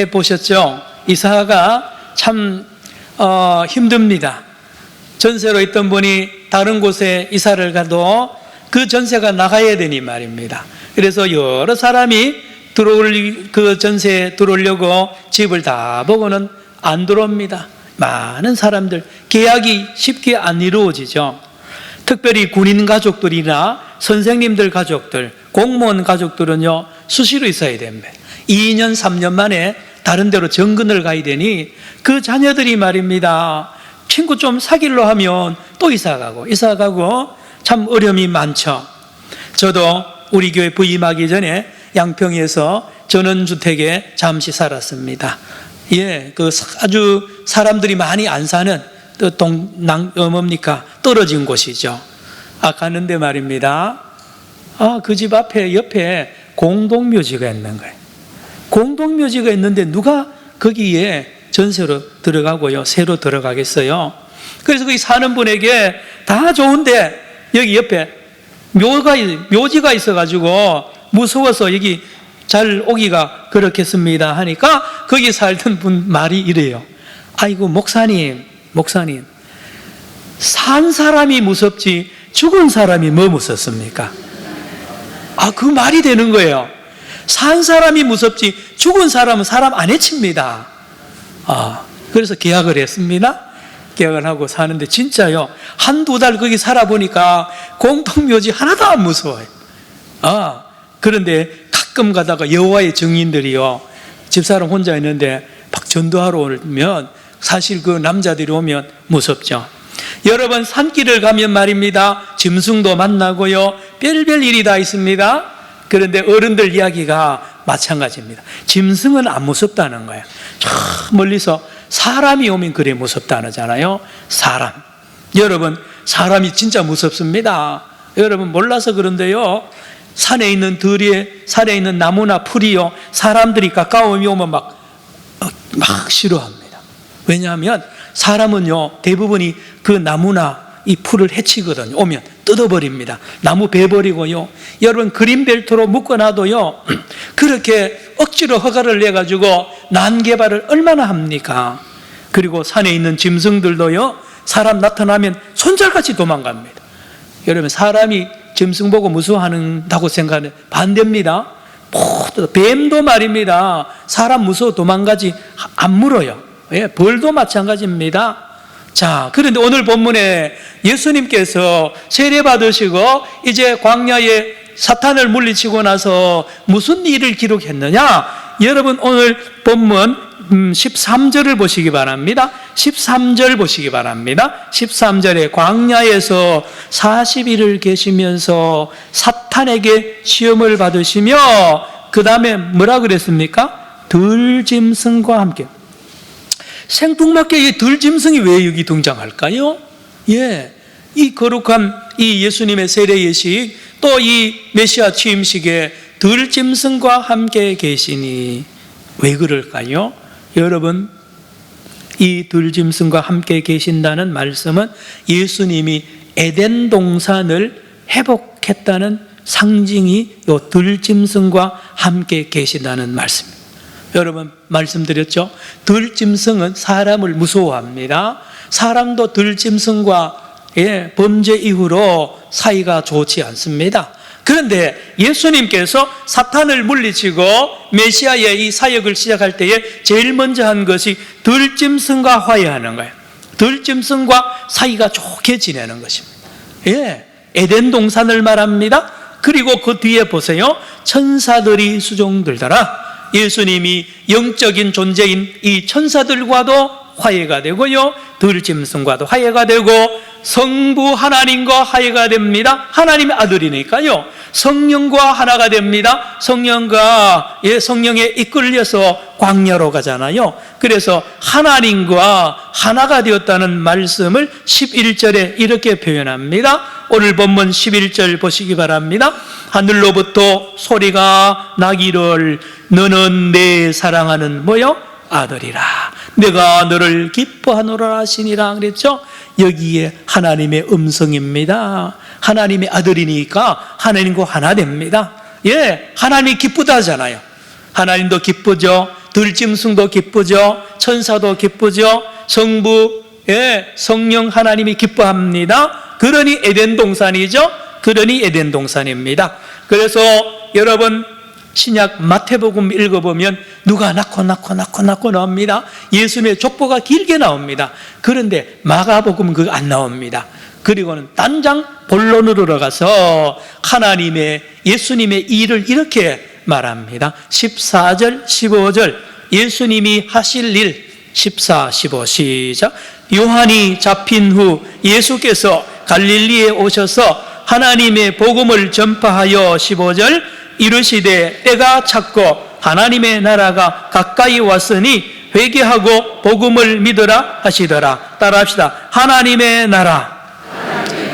보셨죠? 이사가 참 힘듭니다. 전세로 있던 분이 다른 곳에 이사를 가도 그 전세가 나가야 되니 말입니다. 그래서 여러 사람이 그 전세에 들어오려고 집을 다 보고는 안 들어옵니다. 많은 사람들, 계약이 쉽게 안 이루어지죠. 특별히 군인 가족들이나 선생님들 가족들, 공무원 가족들은요 수시로 있어야 됩니다. 2년, 3년 만에 다른 데로 정근을 가야 되니 그 자녀들이 말입니다, 친구 좀 사귀려 하면 또 이사가고 참 어려움이 많죠. 저도 우리 교회 부임하기 전에 양평에서 전원주택에 잠시 살았습니다. 그 아주 사람들이 많이 안 사는 떨어진 곳이죠. 가는데 말입니다, 그 집 옆에 공동묘지가 있는 거예요. 공동묘지가 있는데 누가 거기에 전세로 들어가고요, 새로 들어가겠어요? 그래서 거기 사는 분에게 다 좋은데 여기 옆에 묘지가 있어가지고 무서워서 여기 잘 오기가 그렇겠습니다 하니까 거기 살던 분 말이 이래요. 아이고 목사님, 산 사람이 무섭지 죽은 사람이 뭐 무섭습니까? 그 말이 되는 거예요. 산 사람이 무섭지 죽은 사람은 사람 안 해칩니다. 그래서 계약을 했습니다. 계약을 하고 사는데 진짜요, 한두 달 거기 살아보니까 공동묘지 하나도 안 무서워요. 그런데 가끔 가다가 여호와의 증인들이요, 집사람 혼자 있는데 막 전도하러 오면 사실 그 남자들이 오면 무섭죠. 여러분 산길을 가면 말입니다, 짐승도 만나고요, 별별 일이 다 있습니다. 그런데 어른들 이야기가 마찬가지입니다. 짐승은 안 무섭다는 거예요. 저 멀리서 사람이 오면 그래 무섭다는 잖아요. 사람. 여러분 사람이 진짜 무섭습니다. 여러분 몰라서 그런데요, 산에 있는 나무나 풀이요, 사람들이 가까움이 오면 막 싫어합니다. 왜냐하면 사람은요 대부분이 그 나무나 이 풀을 해치거든요. 오면 뜯어버립니다. 나무 베버리고요, 여러분 그린벨트로 묶어놔도요 그렇게 억지로 허가를 내가지고 난개발을 얼마나 합니까? 그리고 산에 있는 짐승들도요 사람 나타나면 손절같이 도망갑니다. 여러분 사람이 짐승 보고 무서워한다고 생각하는 반대입니다. 뱀도 말입니다, 사람 무서워 도망가지 안 물어요. 벌도 마찬가지입니다. 자, 그런데 오늘 본문에 예수님께서 세례 받으시고 이제 광야에 사탄을 물리치고 나서 무슨 일을 기록했느냐? 여러분 오늘 본문 13절을 보시기 바랍니다. 13절 보시기 바랍니다. 13절에 광야에서 40일을 계시면서 사탄에게 시험을 받으시며 그 다음에 뭐라 그랬습니까? 들짐승과 함께. 생뚱맞게 이 들짐승이 왜 여기 등장할까요? 이 거룩한 이 예수님의 세례 예식, 또 이 메시아 취임식에 들짐승과 함께 계시니 왜 그럴까요? 여러분 이 들짐승과 함께 계신다는 말씀은 예수님이 에덴 동산을 회복했다는 상징이 이 들짐승과 함께 계신다는 말씀입니다. 여러분 말씀드렸죠? 들짐승은 사람을 무서워합니다. 사람도 들짐승과 범죄 이후로 사이가 좋지 않습니다. 그런데 예수님께서 사탄을 물리치고 메시아의 이 사역을 시작할 때에 제일 먼저 한 것이 들짐승과 화해하는 거예요. 들짐승과 사이가 좋게 지내는 것입니다. 에덴 동산을 말합니다. 그리고 그 뒤에 보세요. 천사들이 수종들더라. 예수님이 영적인 존재인 이 천사들과도 화해가 되고요, 들짐승과도 화해가 되고 성부 하나님과 화해가 됩니다. 하나님의 아들이니까요. 성령과 하나가 됩니다. 성령에 이끌려서 광야로 가잖아요. 그래서 하나님과 하나가 되었다는 말씀을 11절에 이렇게 표현합니다. 오늘 본문 11절 보시기 바랍니다. 하늘로부터 소리가 나기를 너는 내 사랑하는 아들이라, 내가 너를 기뻐하노라 하시니라 그랬죠. 여기에 하나님의 음성입니다. 하나님의 아들이니까 하나님과 하나 됩니다. 하나님이 기쁘다잖아요. 하나님도 기쁘죠. 들짐승도 기쁘죠. 천사도 기쁘죠. 성부, 성령 하나님이 기뻐합니다. 그러니 에덴 동산이죠. 그러니 에덴 동산입니다. 그래서 여러분 신약 마태복음 읽어보면 누가 낳고 나옵니다. 예수님의 족보가 길게 나옵니다. 그런데 마가복음 그거 안 나옵니다. 그리고는 단장 본론으로 들어가서 하나님의 예수님의 일을 이렇게 말합니다. 14절 15절 예수님이 하실 일 14, 15 시작. 요한이 잡힌 후 예수께서 갈릴리에 오셔서 하나님의 복음을 전파하여 15절 이르시되 때가 찼고 하나님의 나라가 가까이 왔으니 회개하고 복음을 믿으라 하시더라. 따라합시다. 하나님의 나라.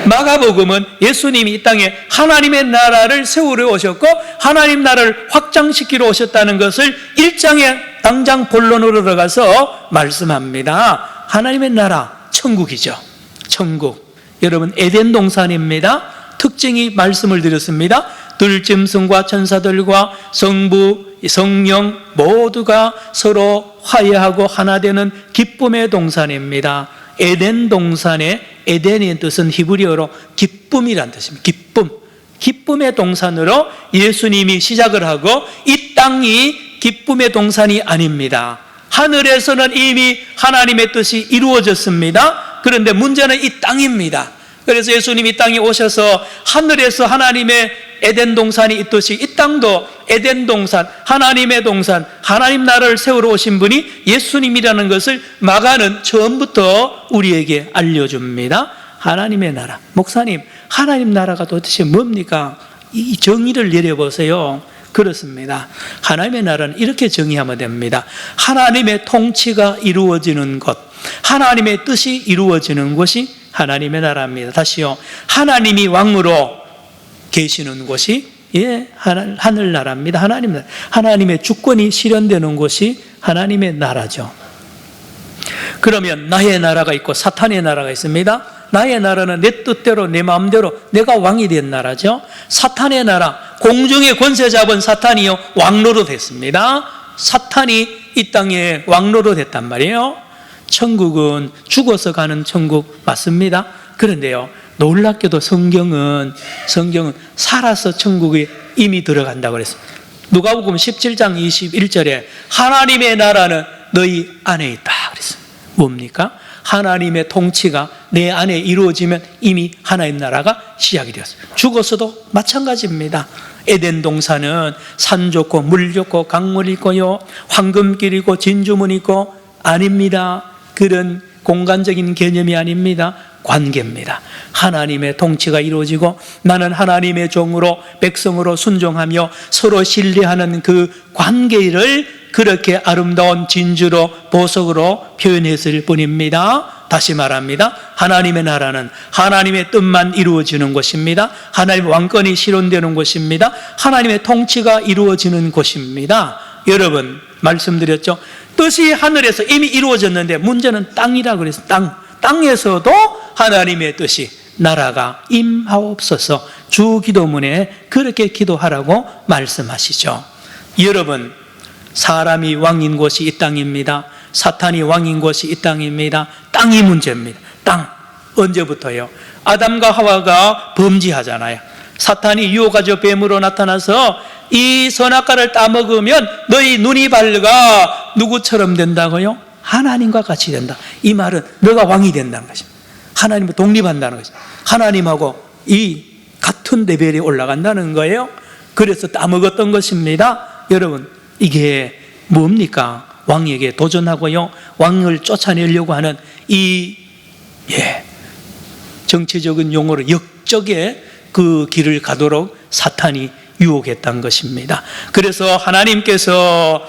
마가복음은 예수님이 이 땅에 하나님의 나라를 세우러 오셨고 하나님 나라를 확장시키러 오셨다는 것을 1장에 당장 본론으로 들어가서 말씀합니다. 하나님의 나라, 천국이죠. 천국. 여러분 에덴 동산입니다. 특징이 말씀을 드렸습니다. 들짐승과 천사들과 성부, 성령 모두가 서로 화해하고 하나 되는 기쁨의 동산입니다. 에덴 동산의 에덴의 뜻은 히브리어로 기쁨이란 뜻입니다. 기쁨. 기쁨의 동산으로 예수님이 시작을 하고 이 땅이 기쁨의 동산이 아닙니다. 하늘에서는 이미 하나님의 뜻이 이루어졌습니다. 그런데 문제는 이 땅입니다. 그래서 예수님이 이 땅에 오셔서 하늘에서 하나님의 에덴 동산이 있듯이 이 땅도 에덴 동산, 하나님의 동산, 하나님 나라를 세우러 오신 분이 예수님이라는 것을 마가는 처음부터 우리에게 알려줍니다. 하나님의 나라. 목사님, 하나님 나라가 도대체 뭡니까? 이 정의를 내려보세요. 그렇습니다. 하나님의 나라는 이렇게 정의하면 됩니다. 하나님의 통치가 이루어지는 것, 하나님의 뜻이 이루어지는 곳이 하나님의 나라입니다. 다시요. 하나님이 왕으로 계시는 곳이 하늘나라입니다. 하나님의 주권이 실현되는 곳이 하나님의 나라죠. 그러면 나의 나라가 있고 사탄의 나라가 있습니다. 나의 나라는 내 뜻대로 내 마음대로 내가 왕이 된 나라죠. 사탄의 나라, 공중의 권세 잡은 사탄이요 왕노로 됐습니다. 사탄이 이 땅에 왕노로 됐단 말이에요. 천국은 죽어서 가는 천국 맞습니다. 그런데요, 놀랍게도 성경은 살아서 천국에 이미 들어간다고 그랬습니다. 누가복음 17장 21절에 하나님의 나라는 너희 안에 있다 그랬습니다. 뭡니까? 하나님의 통치가 내 안에 이루어지면 이미 하나님 나라가 시작이 되었습니다. 죽었어도 마찬가지입니다. 에덴 동산은 산 좋고 물 좋고 강물 있고요, 황금길 있고 진주문 있고 아닙니다. 그런 공간적인 개념이 아닙니다. 관계입니다. 하나님의 통치가 이루어지고 나는 하나님의 종으로 백성으로 순종하며 서로 신뢰하는 그 관계를 그렇게 아름다운 진주로 보석으로 표현했을 뿐입니다. 다시 말합니다. 하나님의 나라는 하나님의 뜻만 이루어지는 곳입니다. 하나님의 왕권이 실현되는 곳입니다. 하나님의 통치가 이루어지는 곳입니다. 여러분 말씀드렸죠. 뜻이 하늘에서 이미 이루어졌는데 문제는 땅이라고 그래서 땅에서도 하나님의 뜻이 나라가 임하옵소서 주 기도문에 그렇게 기도하라고 말씀하시죠. 여러분 사람이 왕인 곳이 이 땅입니다. 사탄이 왕인 곳이 이 땅입니다. 땅이 문제입니다. 땅. 언제부터요? 아담과 하와가 범죄하잖아요. 사탄이 유혹하죠. 뱀으로 나타나서 이 선악과를 따먹으면 너희 눈이 밝아 누구처럼 된다고요? 하나님과 같이 된다. 이 말은 너가 왕이 된다는 것입니다. 하나님과 독립한다는 것입니다. 하나님하고 이 같은 레벨에 올라간다는 거예요. 그래서 따먹었던 것입니다. 여러분 이게 뭡니까? 왕에게 도전하고요, 왕을 쫓아내려고 하는 이 정치적인 용어로 역적의 그 길을 가도록 사탄이 유혹했던 것입니다. 그래서 하나님께서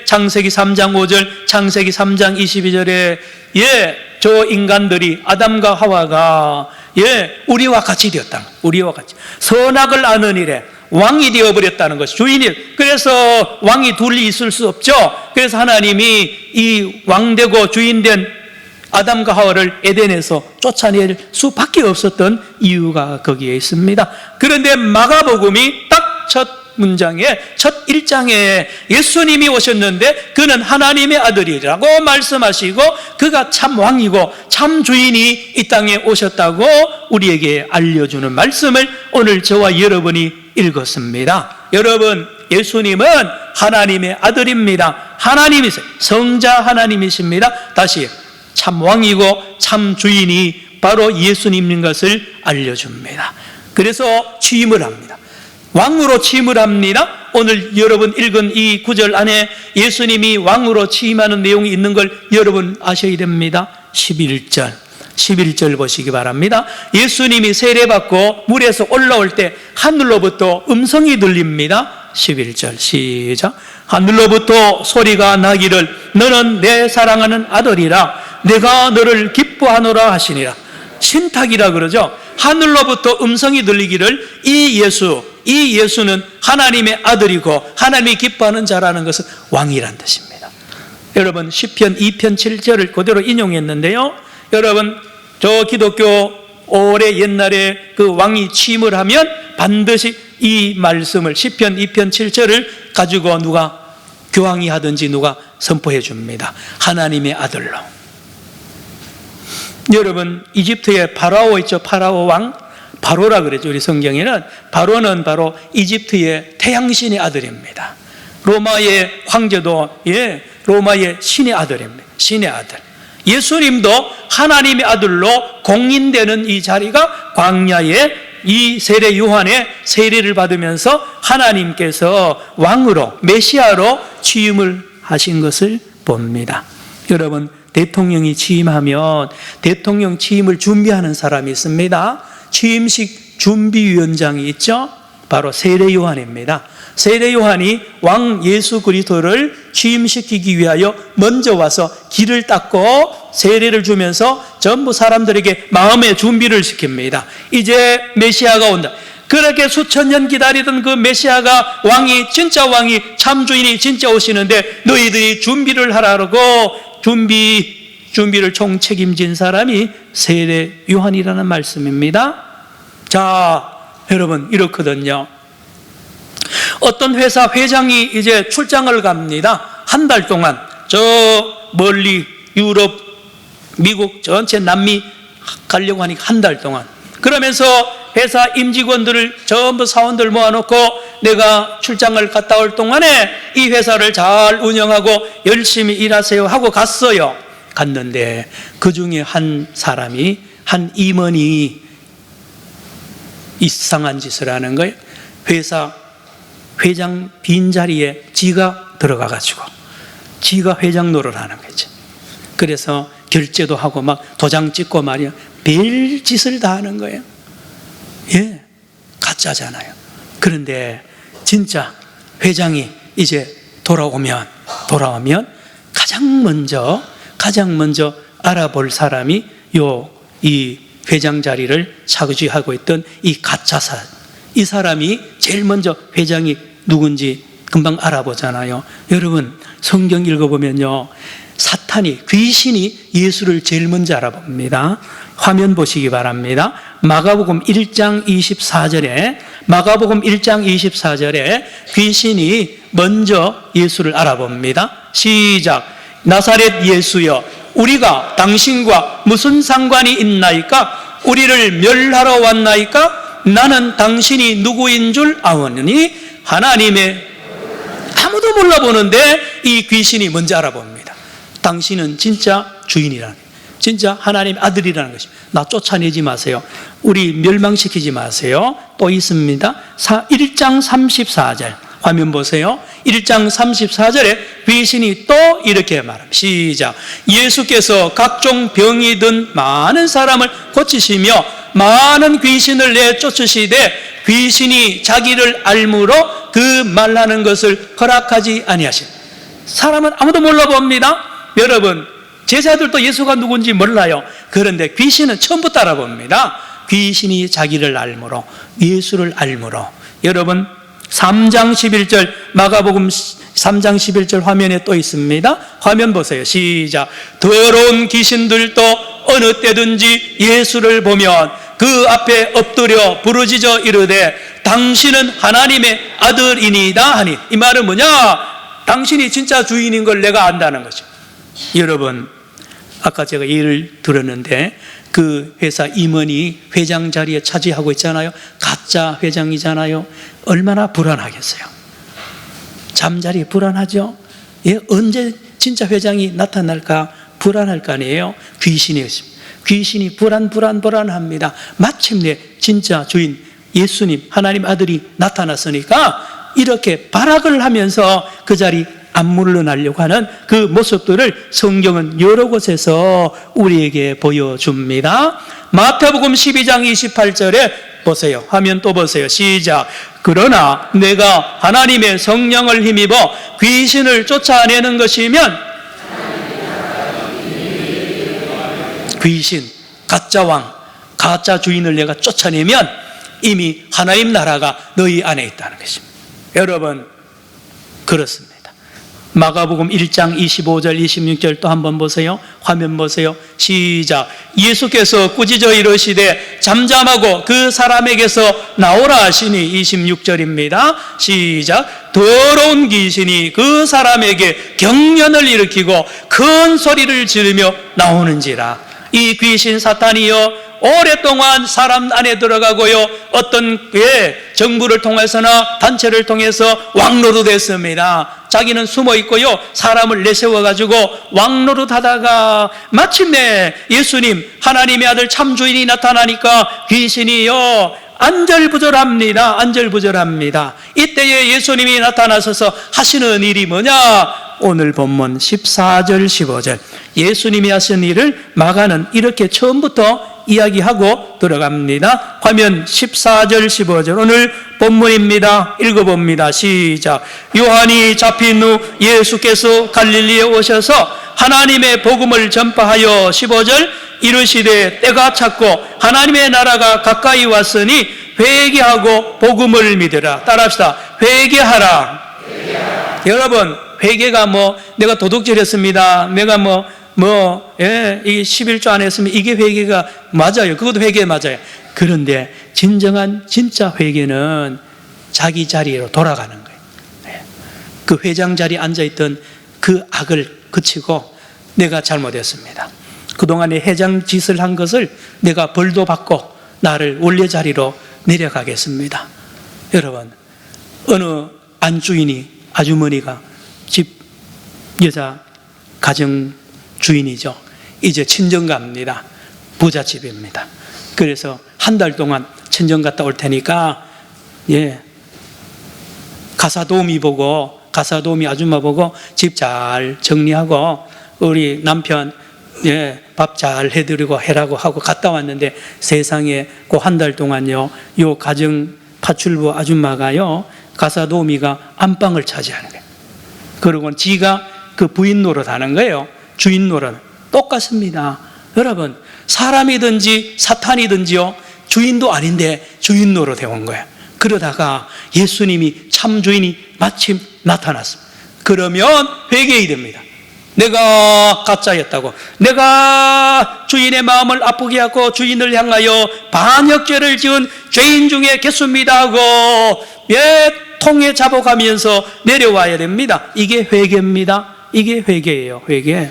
창세기 3장 5절, 창세기 3장 22절에 저 인간들이 아담과 하와가 우리와 같이 되었다. 우리와 같이 선악을 아는 일에 왕이 되어버렸다는 것이 주인이. 그래서 왕이 둘이 있을 수 없죠. 그래서 하나님이 이 왕되고 주인된 아담과 하와를 에덴에서 쫓아낼 수밖에 없었던 이유가 거기에 있습니다. 그런데 마가복음이 딱 첫 문장에 첫 1장에 예수님이 오셨는데 그는 하나님의 아들이라고 말씀하시고 그가 참 왕이고 참 주인이 이 땅에 오셨다고 우리에게 알려주는 말씀을 오늘 저와 여러분이 읽었습니다. 여러분, 예수님은 하나님의 아들입니다. 하나님이세요. 성자 하나님이십니다. 다시 참 왕이고 참 주인이 바로 예수님인 것을 알려줍니다. 그래서 취임을 합니다. 왕으로 취임을 합니다. 오늘 여러분 읽은 이 구절 안에 예수님이 왕으로 취임하는 내용이 있는 걸 여러분 아셔야 됩니다. 11절 보시기 바랍니다. 예수님이 세례받고 물에서 올라올 때 하늘로부터 음성이 들립니다. 11절 시작. 하늘로부터 소리가 나기를 너는 내 사랑하는 아들이라 내가 너를 기뻐하노라 하시니라. 신탁이라 그러죠. 하늘로부터 음성이 들리기를 이 예수는 하나님의 아들이고 하나님이 기뻐하는 자라는 것은 왕이란 뜻입니다. 여러분 시편 2편 7절을 그대로 인용했는데요. 여러분 저 기독교 오래 옛날에 그 왕이 취임을 하면 반드시 이 말씀을 시편 2편 7절을 가지고 누가 교황이 하든지 누가 선포해 줍니다. 하나님의 아들로. 여러분 이집트의 파라오 있죠. 파라오 왕 바로라 그랬죠. 우리 성경에는 바로는 바로 이집트의 태양신의 아들입니다. 로마의 황제도 로마의 신의 아들입니다. 신의 아들. 예수님도 하나님의 아들로 공인되는 이 자리가 광야의 이 세례 요한의 세례를 받으면서 하나님께서 왕으로 메시아로 취임을 하신 것을 봅니다. 여러분 대통령이 취임하면 대통령 취임을 준비하는 사람이 있습니다. 취임식 준비위원장이 있죠. 바로 세례 요한입니다. 세례 요한이 왕 예수 그리스도를 취임시키기 위하여 먼저 와서 길을 닦고 세례를 주면서 전부 사람들에게 마음의 준비를 시킵니다. 이제 메시아가 온다. 그렇게 수천 년 기다리던 그 메시아가 왕이 진짜 왕이 참 주인이 진짜 오시는데 너희들이 준비를 하라고 준비를 총 책임진 사람이 세례 요한이라는 말씀입니다. 자, 여러분 이렇거든요. 어떤 회사 회장이 이제 출장을 갑니다. 한 달 동안 저 멀리 유럽, 미국 전체 남미 가려고 하니까 한 달 동안. 그러면서 회사 임직원들을 전부 사원들 모아놓고 내가 출장을 갔다 올 동안에 이 회사를 잘 운영하고 열심히 일하세요 하고 갔어요. 갔는데 그 중에 한 사람이 한 임원이 이상한 짓을 하는 거예요. 회사 회장 빈자리에 지가 들어가가지고 지가 회장 노릇을 하는 거죠. 그래서 결제도 하고 막 도장 찍고 말이야 별 짓을 다 하는 거예요. 가짜잖아요. 그런데 진짜 회장이 이제 돌아오면 가장 먼저 알아볼 사람이 이 회장 자리를 차지하고 있던 이 가짜사, 이 사람이 제일 먼저 회장이 누군지 금방 알아보잖아요. 여러분 성경 읽어보면요, 사탄이, 귀신이 예수를 제일 먼저 알아봅니다. 화면 보시기 바랍니다. 마가복음 1장 24절에 귀신이 먼저 예수를 알아봅니다. 시작. 나사렛 예수여, 우리가 당신과 무슨 상관이 있나이까? 우리를 멸하러 왔나이까? 나는 당신이 누구인 줄 아오느니 하나님의, 아무도 몰라보는데 이 귀신이 먼저 알아봅니다. 당신은 진짜 주인이라는 거예요. 진짜 하나님의 아들이라는 것입니다. 나 쫓아내지 마세요. 우리 멸망시키지 마세요. 또 있습니다. 1장 34절 화면 보세요. 1장 34절에 귀신이 또 이렇게 말합니다. 시작. 예수께서 각종 병이 든 많은 사람을 고치시며 많은 귀신을 내쫓으시되 귀신이 자기를 알므로 그 말하는 것을 허락하지 아니하신. 사람은 아무도 몰라봅니다. 여러분 제자들도 예수가 누군지 몰라요. 그런데 귀신은 처음부터 알아봅니다. 귀신이 자기를 알므로, 예수를 알므로. 여러분 3장 11절 마가복음 3장 11절 화면에 또 있습니다. 화면 보세요. 시작. 더러운 귀신들도 어느 때든지 예수를 보면 그 앞에 엎드려 부르짖어 이르되 당신은 하나님의 아들이니다 하니, 이 말은 뭐냐? 당신이 진짜 주인인 걸 내가 안다는 거죠. 여러분, 아까 제가 예를 들었는데 그 회사 임원이 회장 자리에 차지하고 있잖아요. 가짜 회장이잖아요. 얼마나 불안하겠어요. 잠자리 불안하죠. 예, 언제 진짜 회장이 나타날까 불안할 거 아니에요. 귀신이 불안합니다. 마침내 진짜 주인 예수님 하나님 아들이 나타났으니까 이렇게 발악을 하면서 그 자리 안 물러나려고 하는 그 모습들을 성경은 여러 곳에서 우리에게 보여줍니다. 마태복음 12장 28절에 보세요. 화면 또 보세요. 시작. 그러나 내가 하나님의 성령을 힘입어 귀신을 쫓아내는 것이면, 귀신, 가짜 왕, 가짜 주인을 내가 쫓아내면 이미 하나님 나라가 너희 안에 있다는 것입니다. 여러분, 그렇습니다. 마가복음 1장 25절 26절 또 한번 보세요. 화면 보세요. 시작. 예수께서 꾸짖어 이르시되 잠잠하고 그 사람에게서 나오라 하시니, 26절입니다. 시작. 더러운 귀신이 그 사람에게 경련을 일으키고 큰 소리를 지르며 나오는지라. 이 귀신 사탄이요 오랫동안 사람 안에 들어가고요 어떤 정부를 통해서나 단체를 통해서 왕노릇했습니다. 자기는 숨어 있고요 사람을 내세워가지고 왕노릇하다가 마침내 예수님 하나님의 아들 참 주인이 나타나니까 귀신이요 안절부절합니다. 이때에 예수님이 나타나셔서 하시는 일이 뭐냐? 오늘 본문 14절 15절 예수님이 하신 일을 마가는 이렇게 처음부터 이야기하고 들어갑니다. 화면 14절 15절 오늘 본문입니다. 읽어봅니다. 시작. 요한이 잡힌 후 예수께서 갈릴리에 오셔서 하나님의 복음을 전파하여 15절 이르시되 때가 찼고 하나님의 나라가 가까이 왔으니 회개하고 복음을 믿으라. 따라합시다. 회개하라. 여러분, 회개가 내가 도둑질했습니다. 내가 이게 11조 안 했으면 이게 회개가 맞아요. 그것도 회개 맞아요. 그런데 진짜 회개는 자기 자리로 돌아가는 거예요. 그 회장 자리에 앉아있던 그 악을 그치고 내가 잘못했습니다. 그동안에 회장 짓을 한 것을 내가 벌도 받고 나를 원래 자리로 내려가겠습니다. 여러분, 어느 안주인이 아주머니가 집 여자 가정 주인이죠. 이제 친정 갑니다. 부잣집입니다. 그래서 한 달 동안 친정 갔다 올 테니까 가사도우미 아줌마 보고 집 잘 정리하고 우리 남편 밥 잘 해드리고 해라고 하고 갔다 왔는데 세상에 그 한 달 동안요 요 가정 파출부 아줌마가요 가사도우미가 안방을 차지하는 거예요. 그리고 지가 그 부인 노릇하는 거예요. 주인 노릇 똑같습니다. 여러분, 사람이든지 사탄이든지요 주인도 아닌데 주인 노릇 해온 거예요. 그러다가 예수님이 참 주인이 마침 나타났습니다. 그러면 회개해야 됩니다. 내가 가짜였다고, 내가 주인의 마음을 아프게 하고 주인을 향하여 반역죄를 지은 죄인 중에 개수입니다 하고 통에 잡아가면서 내려와야 됩니다. 이게 회개입니다. 이게 회개예요. 회개.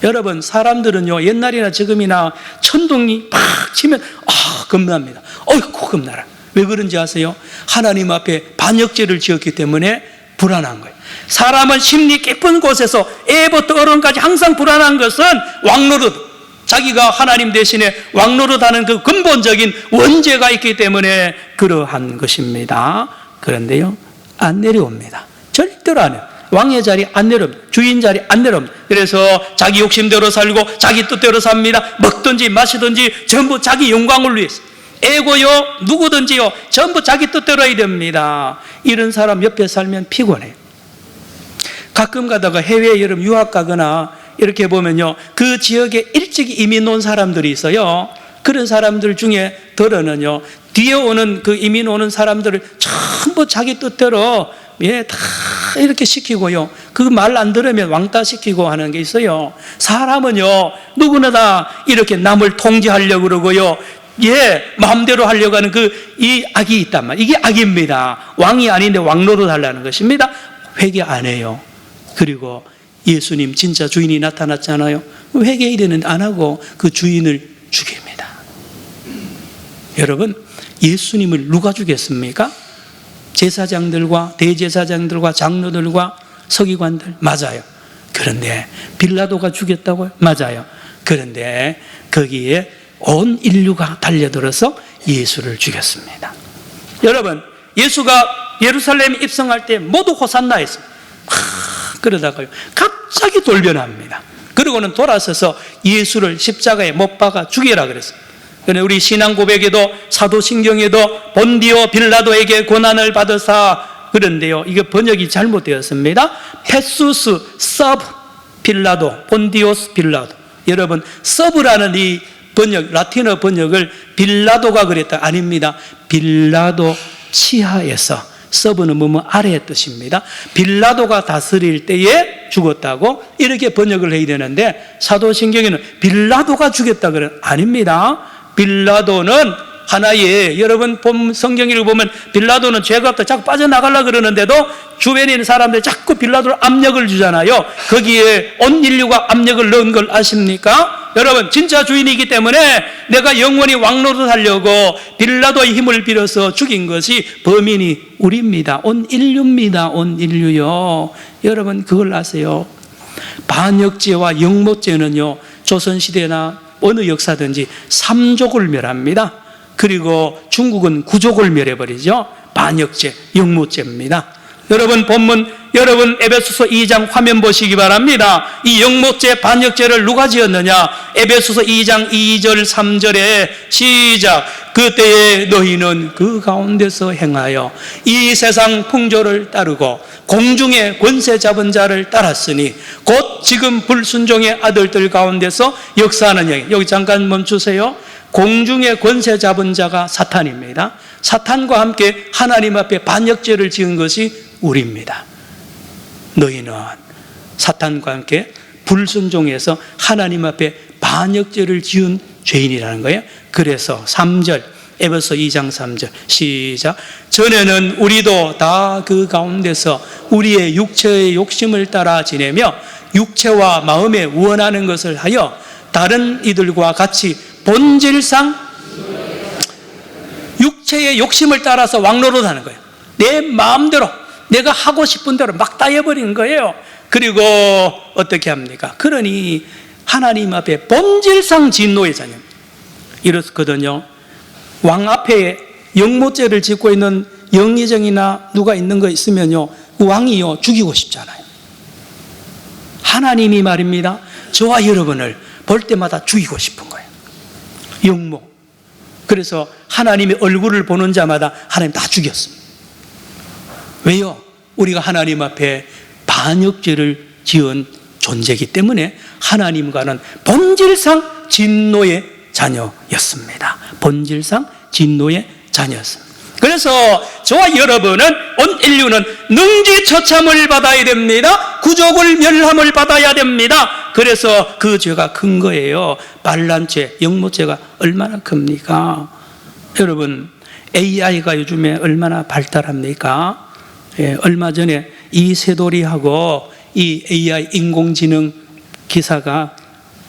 여러분, 사람들은요 옛날이나 지금이나 천둥이 팍 치면 겁납니다. 어이구 겁나라. 왜 그런지 아세요? 하나님 앞에 반역죄를 지었기 때문에 불안한 거예요. 사람은 심리 깊은 곳에서 애부터 어른까지 항상 불안한 것은 왕노릇, 자기가 하나님 대신에 왕노릇하는 그 근본적인 원죄가 있기 때문에 그러한 것입니다. 그런데요 안 내려옵니다. 절대로 안 해요. 왕의 자리 안 내려옵니다. 주인 자리 안 내려옵니다. 그래서 자기 욕심대로 살고 자기 뜻대로 삽니다. 먹든지 마시든지 전부 자기 영광을 위해서, 애고요 누구든지요 전부 자기 뜻대로 해야 됩니다. 이런 사람 옆에 살면 피곤해요. 가끔 가다가 해외에 여름 유학 가거나 이렇게 보면요 그 지역에 일찍 이민 온 사람들이 있어요. 그런 사람들 중에 들어는요 뒤에 오는 그 이민 오는 사람들을 전부 자기 뜻대로 다 이렇게 시키고요 그 말 안 들으면 왕따 시키고 하는 게 있어요. 사람은요 누구나 다 이렇게 남을 통제하려고 그러고요 마음대로 하려고 하는 이 악이 있단 말이에요. 이게 악입니다. 왕이 아닌데 왕노릇 하려는 것입니다. 회개 안 해요. 그리고 예수님 진짜 주인이 나타났잖아요. 회개 이래는 안 하고 그 주인을 죽입니다. 여러분, 예수님을 누가 죽였습니까? 제사장들과 대제사장들과 장로들과 서기관들, 맞아요. 그런데 빌라도가 죽였다고요? 맞아요. 그런데 거기에 온 인류가 달려들어서 예수를 죽였습니다. 여러분, 예수가 예루살렘에 입성할 때 모두 호산나 했습니다. 그러다가요 갑자기 돌변합니다. 그러고는 돌아서서 예수를 십자가에 못 박아 죽여라 그랬습니다. 그런데 우리 신앙 고백에도 사도신경에도 본디오 빌라도에게 고난을 받으사, 그런데요 이게 번역이 잘못되었습니다. 페수스 서브 빌라도, 본디오스 빌라도. 여러분, 서브라는 이 번역, 라틴어 번역을 빌라도가 그랬다, 아닙니다. 빌라도 치하에서, 서브는 뭐뭐 아래의 뜻입니다. 빌라도가 다스릴 때에 죽었다고 이렇게 번역을 해야 되는데, 사도신경에는 빌라도가 죽였다 그래, 아닙니다. 빌라도는 하나의, 여러분 성경을 보면 빌라도는 죄가 없다 자꾸 빠져나가려고 그러는데도 주변에 있는 사람들이 자꾸 빌라도를 압력을 주잖아요. 거기에 온 인류가 압력을 넣은 걸 아십니까? 여러분, 진짜 주인이기 때문에 내가 영원히 왕노릇 하려고 빌라도의 힘을 빌어서 죽인 것이 범인이 우리입니다. 온 인류입니다. 온 인류요. 여러분, 그걸 아세요? 반역죄와 영모죄는요 조선시대나 어느 역사든지 3족을 멸합니다. 그리고 중국은 9족을 멸해버리죠. 반역죄, 영모죄입니다. 여러분, 본문, 여러분 에베소서 2장 화면 보시기 바랍니다. 이 영모죄, 반역죄를 누가 지었느냐? 에베소서 2장 2절 3절에 시작. 그때에 너희는 그 가운데서 행하여 이 세상 풍조를 따르고 공중의 권세 잡은 자를 따랐으니 곧 지금 불순종의 아들들 가운데서 역사하는 영. 여기 잠깐 멈추세요. 공중의 권세 잡은 자가 사탄입니다. 사탄과 함께 하나님 앞에 반역죄를 지은 것이 우리입니다. 너희는 사탄과 함께 불순종해서 하나님 앞에 반역죄를 지은 죄인이라는 거예요. 그래서 3절, 에베소 2장 3절 시작. 전에는 우리도 다 그 가운데서 우리의 육체의 욕심을 따라 지내며 육체와 마음에 원하는 것을 하여 다른 이들과 같이 본질상 육체의 욕심을 따라서 왕노릇하는 거예요. 내 마음대로 내가 하고 싶은 대로 막 다 해버린 거예요. 그리고 어떻게 합니까? 그러니 하나님 앞에 본질상 진노의 자녀 이렇거든요. 왕 앞에 영모죄를 짓고 있는 영의정이나 누가 있는 거 있으면요 왕이요 죽이고 싶잖아요. 하나님이 말입니다. 저와 여러분을 볼 때마다 죽이고 싶은 거예요. 영모. 그래서 하나님의 얼굴을 보는 자마다 하나님 다 죽였습니다. 왜요? 우리가 하나님 앞에 반역죄를 지은 존재이기 때문에 하나님과는 본질상 진노의 자녀였습니다. 본질상 진노의 자녀였습니다. 그래서 저와 여러분은, 온 인류는 능지처참을 받아야 됩니다. 구족을 멸함을 받아야 됩니다. 그래서 그 죄가 큰 거예요. 반란죄, 영모죄가 얼마나 큽니까? 여러분, AI가 요즘에 얼마나 발달합니까? 얼마 전에 이세돌이하고 이 AI 인공지능 기사가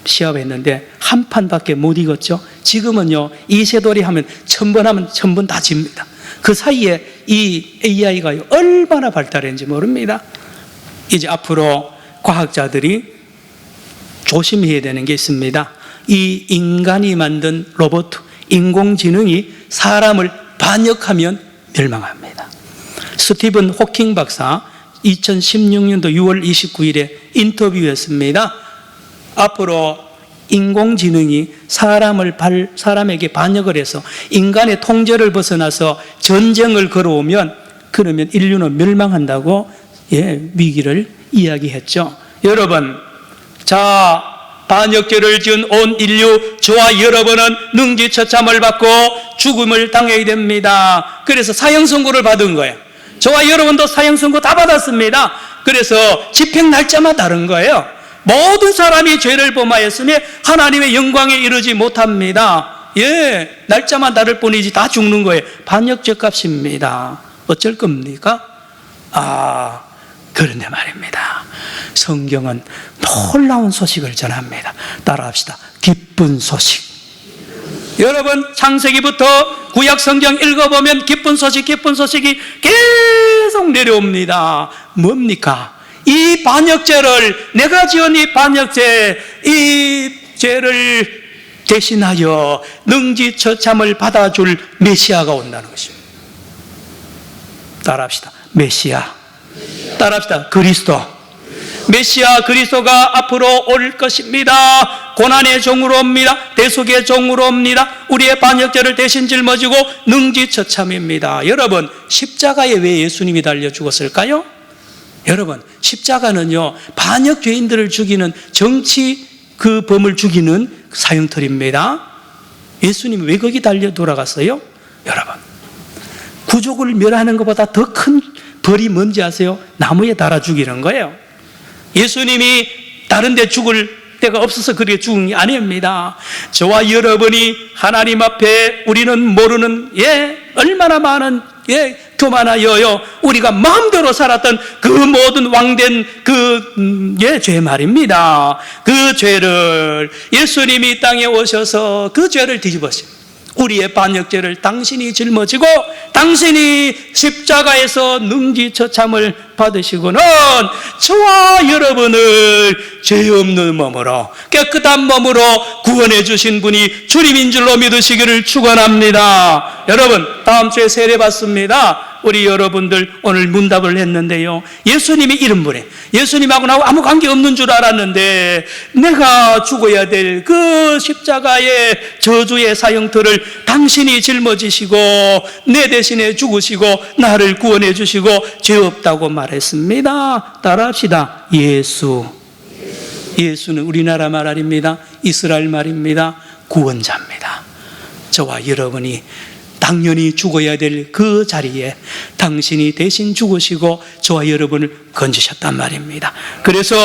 시합했는데 한 판밖에 못 이겼죠. 지금은요 이세돌이 하면 1000번 하면 1000번 다 집니다. 그 사이에 이 AI가 얼마나 발달했는지 모릅니다. 이제 앞으로 과학자들이 조심해야 되는 게 있습니다. 이 인간이 만든 로봇, 인공지능이 사람을 반역하면 멸망합니다. 스티븐 호킹 박사 2016년도 6월 29일에 인터뷰했습니다. 앞으로 인공지능이 사람에게 반역을 해서 인간의 통제를 벗어나서 전쟁을 걸어오면 그러면 인류는 멸망한다고 위기를 이야기했죠. 여러분, 자, 반역죄를 지은 온 인류, 저와 여러분은 능지처참을 받고 죽음을 당해야 됩니다. 그래서 사형선고를 받은 거예요. 저와 여러분도 사형선고 다 받았습니다. 그래서 집행 날짜만 다른 거예요. 모든 사람이 죄를 범하였으니 하나님의 영광에 이르지 못합니다. 날짜만 다를 뿐이지 다 죽는 거예요. 반역죄 값입니다. 어쩔 겁니까? 그런데 말입니다. 성경은 놀라운 소식을 전합니다. 따라합시다. 기쁜 소식. 여러분, 창세기부터 구약 성경 읽어보면 기쁜 소식이 계속 내려옵니다. 뭡니까? 이 반역죄를, 내가 지은 이 반역죄, 이 죄를 대신하여 능지처참을 받아줄 메시아가 온다는 것입니다. 따라합시다. 메시아. 따라합시다. 그리스도. 메시아 그리스도가 앞으로 올 것입니다. 고난의 종으로 옵니다. 대속의 종으로 옵니다. 우리의 반역죄를 대신 짊어지고 능지처참입니다. 여러분, 십자가에 왜 예수님이 달려 죽었을까요? 여러분, 십자가는요, 반역죄인들을 죽이는, 정치 그 범을 죽이는 사형틀입니다. 예수님이 왜 거기 달려 돌아갔어요? 여러분, 구족을 멸하는 것보다 더 큰 벌이 뭔지 아세요? 나무에 달아 죽이는 거예요. 예수님이 다른 데 죽을 때가 없어서 그렇게 죽은 게 아닙니다. 저와 여러분이 하나님 앞에 우리는 모르는 얼마나 많은 교만하여요 우리가 마음대로 살았던 그 모든 왕된 죄 말입니다. 그 죄를 예수님이 이 땅에 오셔서 그 죄를 뒤집으십니다. 우리의 반역죄를 당신이 짊어지고 당신이 십자가에서 능지처참을 받으시고는 저와 여러분을 죄 없는 몸으로, 깨끗한 몸으로 구원해 주신 분이 주님인 줄로 믿으시기를 축원합니다. 여러분, 다음 주에 세례 받습니다. 우리 여러분들 오늘 문답을 했는데요, 예수님이 이런 분이에요. 예수님하고 나하고 아무 관계 없는 줄 알았는데 내가 죽어야 될 그 십자가의 저주의 사형틀을 당신이 짊어지시고 내 대신에 죽으시고 나를 구원해 주시고 죄 없다고 말했습니다. 따라합시다. 예수는 우리나라 말 아닙니다. 이스라엘 말입니다. 구원자입니다. 저와 여러분이 당연히 죽어야 될 그 자리에 당신이 대신 죽으시고 저와 여러분을 건지셨단 말입니다. 그래서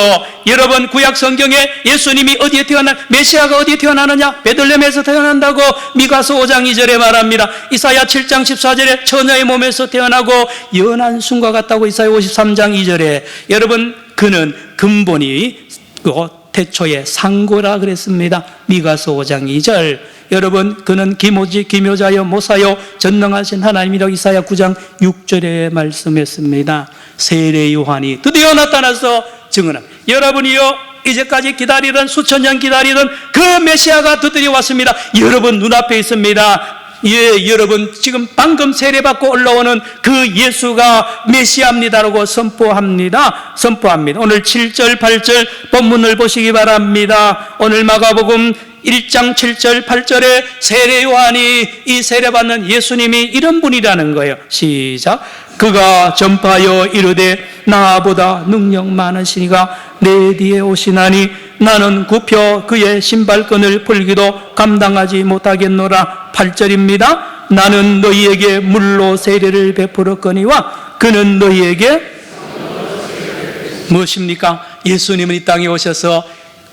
여러분, 구약 성경에 예수님이 어디에 메시아가 어디에 태어나느냐? 베들레헴에서 태어난다고 미가서 5장 2절에 말합니다. 이사야 7장 14절에 처녀의 몸에서 태어나고 연한 순과 같다고 이사야 53장 2절에 여러분, 그는 근본이 태초에 상고라 그랬습니다. 미가서 5장 2절. 여러분, 그는 기묘자여 모사여 전능하신 하나님이라고 이사야 9장 6절에 말씀했습니다. 세례 요한이 드디어 나타나서 증언합니다. 여러분이요, 이제까지 기다리던, 수천 년 기다리던 그 메시아가 드디어 왔습니다. 여러분 눈앞에 있습니다. 여러분 지금 방금 세례받고 올라오는 그 예수가 메시아입니다라고 선포합니다. 오늘 7절 8절 본문을 보시기 바랍니다. 오늘 마가복음 1장 7절 8절에 세례 요한이 이 세례받는 예수님이 이런 분이라는 거예요. 시작. 그가 전파하여 이르되 나보다 능력 많으시니가 내 뒤에 오시나니 나는 굽혀 그의 신발끈을 풀기도 감당하지 못하겠노라. 8절입니다. 나는 너희에게 물로 세례를 베풀었거니와 그는 너희에게 무엇입니까? 예수님은 이 땅에 오셔서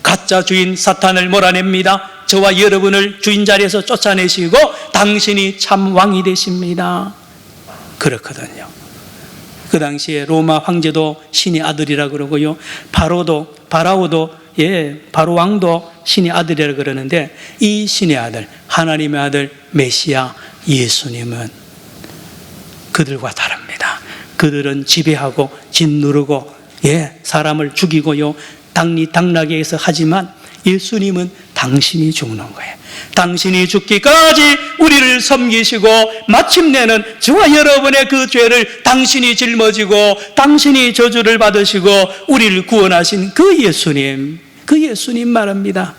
가짜 주인 사탄을 몰아냅니다. 저와 여러분을 주인 자리에서 쫓아내시고 당신이 참 왕이 되십니다. 그렇거든요. 그 당시에 로마 황제도 신의 아들이라 그러고요, 바로도 바로 왕도 신의 아들이라 그러는데 이 신의 아들, 하나님의 아들 메시아 예수님은 그들과 다릅니다. 그들은 지배하고 짓누르고 사람을 죽이고요, 당나게 해서 하지만 예수님은 당신이 죽는 거예요. 당신이 죽기까지 우리를 섬기시고 마침내는 저와 여러분의 그 죄를 당신이 짊어지고 당신이 저주를 받으시고 우리를 구원하신 그 예수님 말합니다.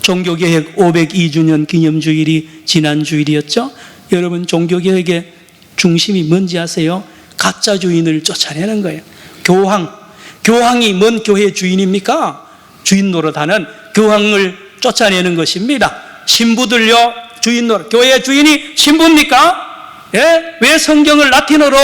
종교개혁 502주년 기념주일이 지난 주일이었죠. 여러분, 종교개혁의 중심이 뭔지 아세요? 가짜 주인을 쫓아내는 거예요. 교황이 뭔 교회의 주인입니까? 주인 노릇하는 교황을 쫓아내는 것입니다. 신부들요, 주인 노릇. 교회의 주인이 신부입니까? 왜 성경을 라틴어로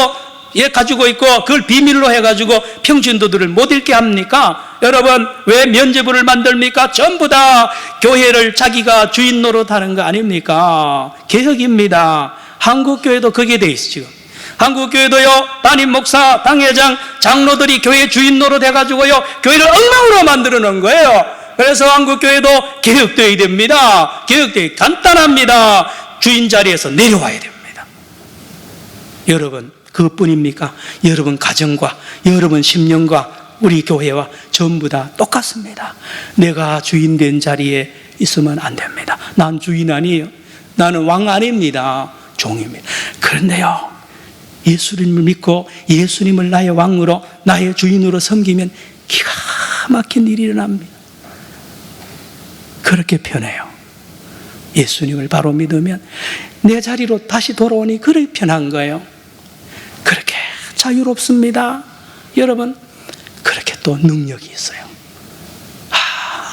가지고 있고 그걸 비밀로 해가지고 평신도들을 못 읽게 합니까? 여러분, 왜 면죄부를 만듭니까? 전부 다 교회를 자기가 주인 노릇하는 거 아닙니까? 개혁입니다. 한국교회도 그게 돼 있어 지금. 한국교회도요, 담임 목사, 당회장, 장로들이 교회 주인 노릇 해가지고요, 교회를 엉망으로 만들어 놓은 거예요. 그래서 한국교회도 개혁되어야 됩니다. 개혁되어야 간단합니다. 주인 자리에서 내려와야 됩니다. 여러분, 그것뿐입니까? 여러분 가정과 여러분 심령과 우리 교회와 전부 다 똑같습니다. 내가 주인 된 자리에 있으면 안 됩니다. 난 주인 아니에요. 나는 왕 아닙니다. 종입니다. 그런데요, 예수님을 믿고 예수님을 나의 왕으로 나의 주인으로 섬기면 기가 막힌 일이 일어납니다. 그렇게 편해요. 예수님을 바로 믿으면 내 자리로 다시 돌아오니 그렇게 편한 거예요. 그렇게 자유롭습니다. 여러분, 그렇게 또 능력이 있어요.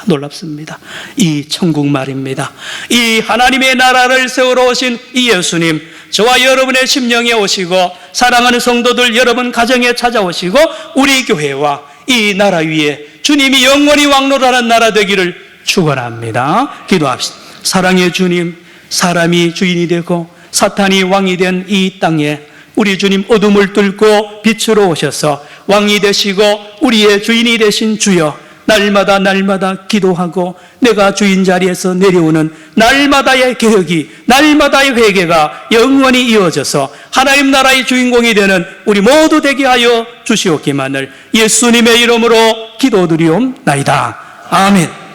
놀랍습니다. 이 천국 말입니다. 이 하나님의 나라를 세우러 오신 이 예수님, 저와 여러분의 심령에 오시고 사랑하는 성도들 여러분 가정에 찾아오시고 우리 교회와 이 나라 위에 주님이 영원히 왕노라는 나라 되기를 축원합니다. 기도합시다. 사랑의 주님, 사람이 주인이 되고 사탄이 왕이 된 이 땅에 우리 주님 어둠을 뚫고 빛으로 오셔서 왕이 되시고 우리의 주인이 되신 주여, 날마다 기도하고 내가 주인 자리에서 내려오는 날마다의 개혁이, 날마다의 회개가 영원히 이어져서 하나님 나라의 주인공이 되는 우리 모두 되게 하여 주시옵기만을 예수님의 이름으로 기도드리옵나이다. 아멘.